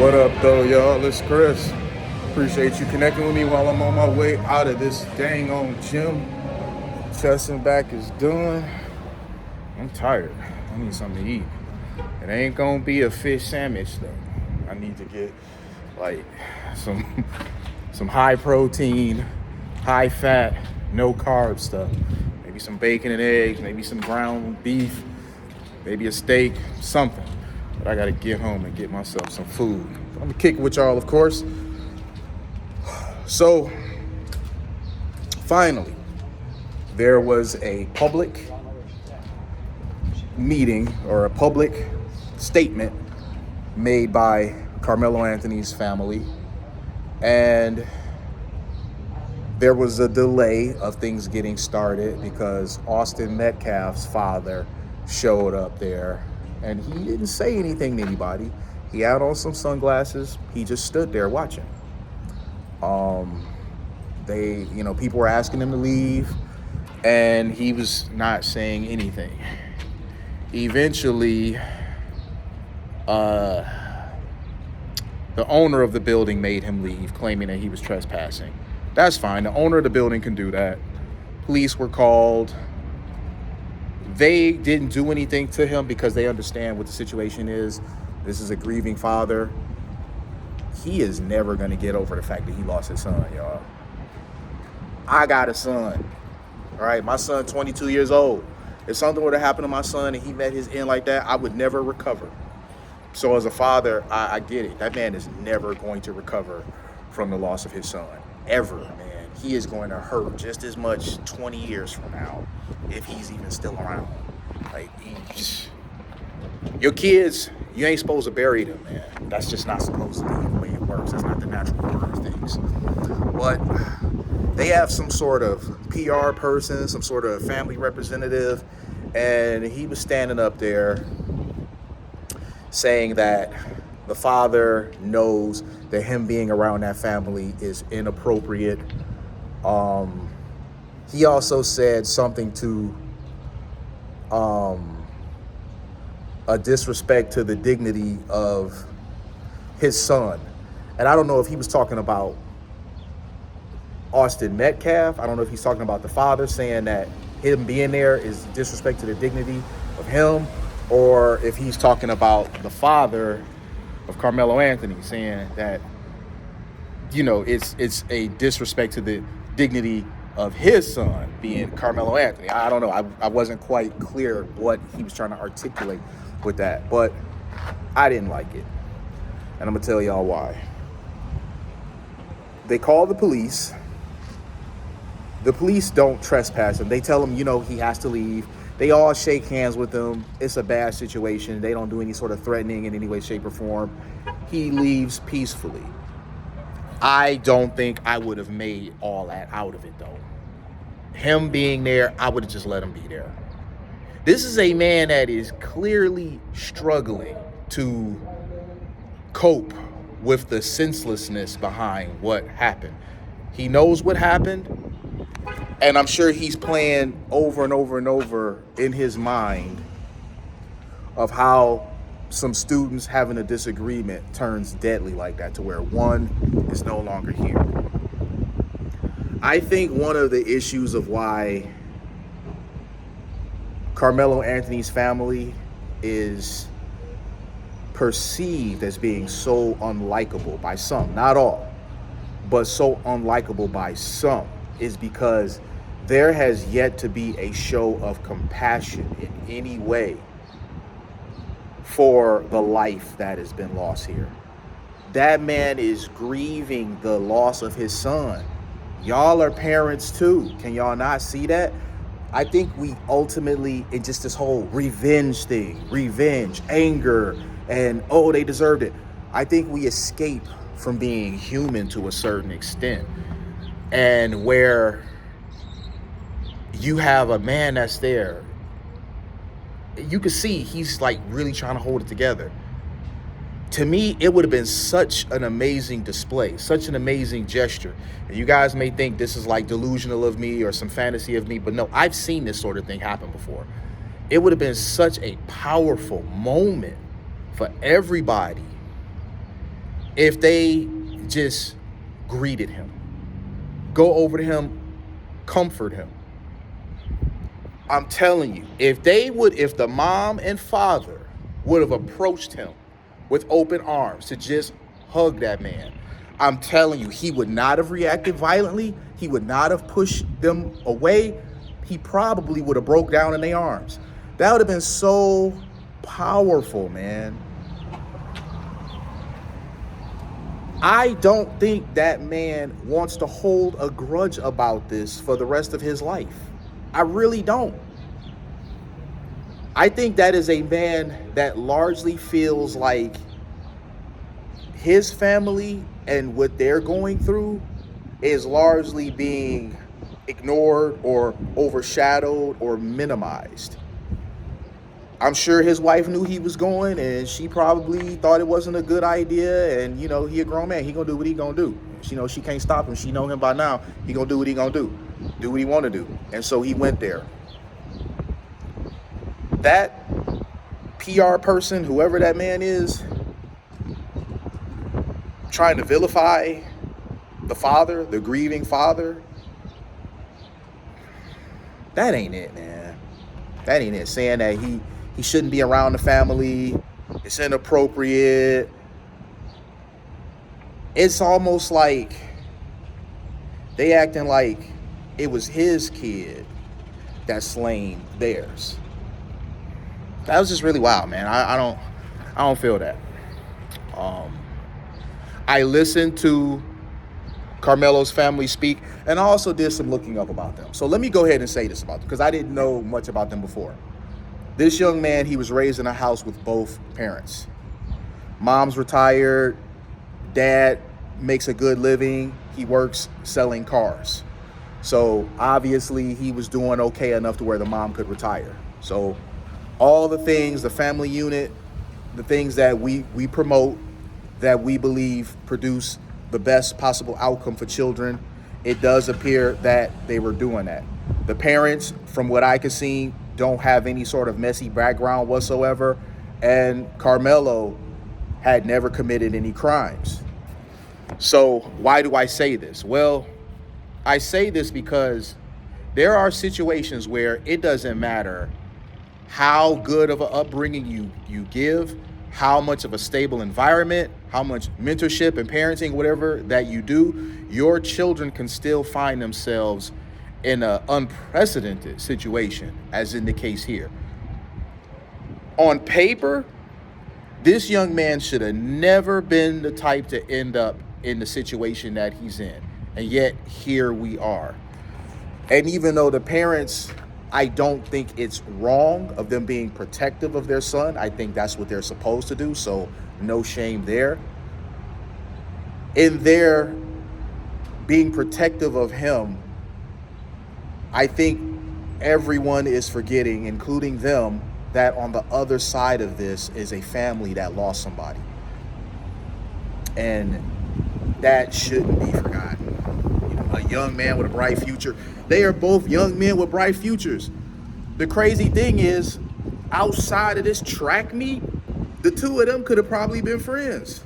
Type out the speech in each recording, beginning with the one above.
What up, though, y'all? It's Chris. Appreciate you connecting with me while I'm on my way out of this dang on gym. Chest and back is done. I'm tired. I need something to eat. It ain't gonna be a fish sandwich, though. I need to get, like, some high protein, high fat, no carb stuff. Maybe some bacon and eggs, maybe some ground beef, maybe a steak, something. But I gotta get home and get myself some food. I'm gonna kick it with y'all, of course. So, finally, there was a public meeting or a public statement made by Carmelo Anthony's family. And there was a delay of things getting started because Austin Metcalf's father showed up there. And he didn't say anything to anybody. He had on some sunglasses. He just stood there watching. People were asking him to leave, and he was not saying anything. Eventually, the owner of the building made him leave, claiming that he was trespassing. That's fine. The owner of the building can do that. Police were called. They didn't do anything to him because they understand what the situation is. This is a grieving father. He is never going to get over the fact that he lost his son, y'all. I got a son, all right? My son, 22 years old. If something were to happen to my son and he met his end like that, I would never recover. So as a father, I get it. That man is never going to recover from the loss of his son, ever, man. He is going to hurt just as much 20 years from now, if he's even still around. Like, your kids, you ain't supposed to bury them, man. That's just not supposed to be the way it works. That's not the natural order of things. But they have some sort of PR person, some sort of family representative, and he was standing up there saying that the father knows that him being around that family is inappropriate. He also said something to a disrespect to the dignity of his son. And I don't know if he was talking about Austin Metcalf. I don't know if he's talking about the father, saying that him being there is disrespect to the dignity of him, or if he's talking about the father of Carmelo Anthony, saying that, it's a disrespect to the dignity of his son being Carmelo Anthony. I don't know. I wasn't quite clear what he was trying to articulate with that, but I didn't like it. And I'm going to tell y'all why. They call the police. The police don't trespass him. They tell him, he has to leave. They all shake hands with him. It's a bad situation. They don't do any sort of threatening in any way, shape, or form. He leaves peacefully. I don't think I would have made all that out of it, though. Him being there, I would have just let him be there. This is a man that is clearly struggling to cope with the senselessness behind what happened. He knows what happened, and I'm sure he's playing over and over and over in his mind of how some students having a disagreement turns deadly like that, to where one is no longer here. I think one of the issues of why Carmelo Anthony's family is perceived as being so unlikable by some, not all, but so unlikable by some, is because there has yet to be a show of compassion in any way for the life that has been lost here. That man is grieving the loss of his son. Y'all are parents too. Can y'all not see that? I think we ultimately, in just this whole revenge thing, anger, and they deserved it. I think we escape from being human to a certain extent. And where you have a man that's there, you can see he's like really trying to hold it together. To me, it would have been such an amazing display, such an amazing gesture. And you guys may think this is like delusional of me or some fantasy of me, but no, I've seen this sort of thing happen before. It would have been such a powerful moment for everybody if they just greeted him, go over to him, comfort him. I'm telling you, if the mom and father would have approached him with open arms to just hug that man, I'm telling you, he would not have reacted violently. He would not have pushed them away. He probably would have broke down in their arms. That would have been so powerful, man. I don't think that man wants to hold a grudge about this for the rest of his life. I really don't. I think that is a man that largely feels like his family and what they're going through is largely being ignored or overshadowed or minimized. I'm sure his wife knew he was going, and she probably thought it wasn't a good idea. And, he a grown man. He gonna do what he gonna do. She can't stop him. She know him by now. He gonna do what he gonna do. Do what he want to do. And so he went there. That PR person, whoever that man is, trying to vilify the father, the grieving father, that ain't it, man. That ain't it. Saying that he shouldn't be around the family, it's inappropriate. It's almost like they acting like it was his kid that slain theirs. That was just really wild, man. I don't feel that. I listened to Carmelo's family speak, and I also did some looking up about them. So let me go ahead and say this about them, because I didn't know much about them before. This young man, he was raised in a house with both parents. Mom's retired, dad makes a good living, he works selling cars. So obviously he was doing okay enough to where the mom could retire. So all the things, the family unit, the things that we promote, that we believe produce the best possible outcome for children, it does appear that they were doing that. The parents, from what I could see, don't have any sort of messy background whatsoever, and Carmelo had never committed any crimes. So why do I say this? Well, I say this because there are situations where it doesn't matter how good of an upbringing you give, how much of a stable environment, how much mentorship and parenting, whatever that you do, your children can still find themselves in an unprecedented situation, as in the case here. On paper, this young man should have never been the type to end up in the situation that he's in. And yet, here we are. And even though the parents, I don't think it's wrong of them being protective of their son. I think that's what they're supposed to do, so no shame there. In their being protective of him, I think everyone is forgetting, including them, that on the other side of this is a family that lost somebody. And that shouldn't be forgotten. A young man with a bright future. They are both young men with bright futures. The crazy thing is, outside of this track meet, the two of them could have probably been friends.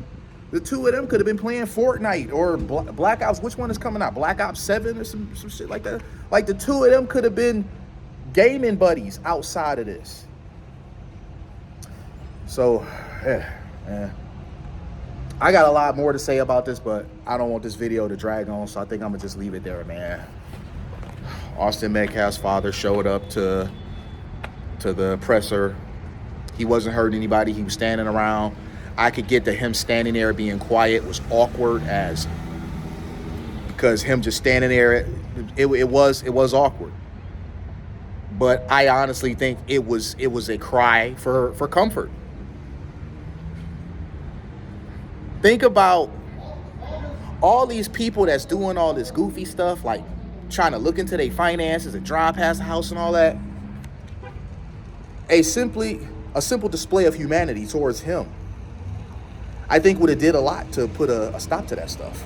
The two of them could have been playing Fortnite or Black Ops. Which one is coming out? Black Ops 7 or some shit like that? Like, the two of them could have been gaming buddies outside of this. So, I got a lot more to say about this, but I don't want this video to drag on, so I think I'm going to just leave it there, man. Austin Metcalf's father showed up to the presser. He wasn't hurting anybody. He was standing around. I could get that him standing there being quiet was awkward, because him just standing there, it was awkward. But I honestly think it was a cry for comfort. Think about all these people that's doing all this goofy stuff, like trying to look into their finances and drive past the house and all that. A simple display of humanity towards him, I think would have did a lot to put a stop to that stuff.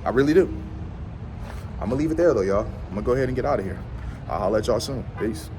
I really do. I'm going to leave it there, though, y'all. I'm going to go ahead and get out of here. I'll let y'all soon. Peace.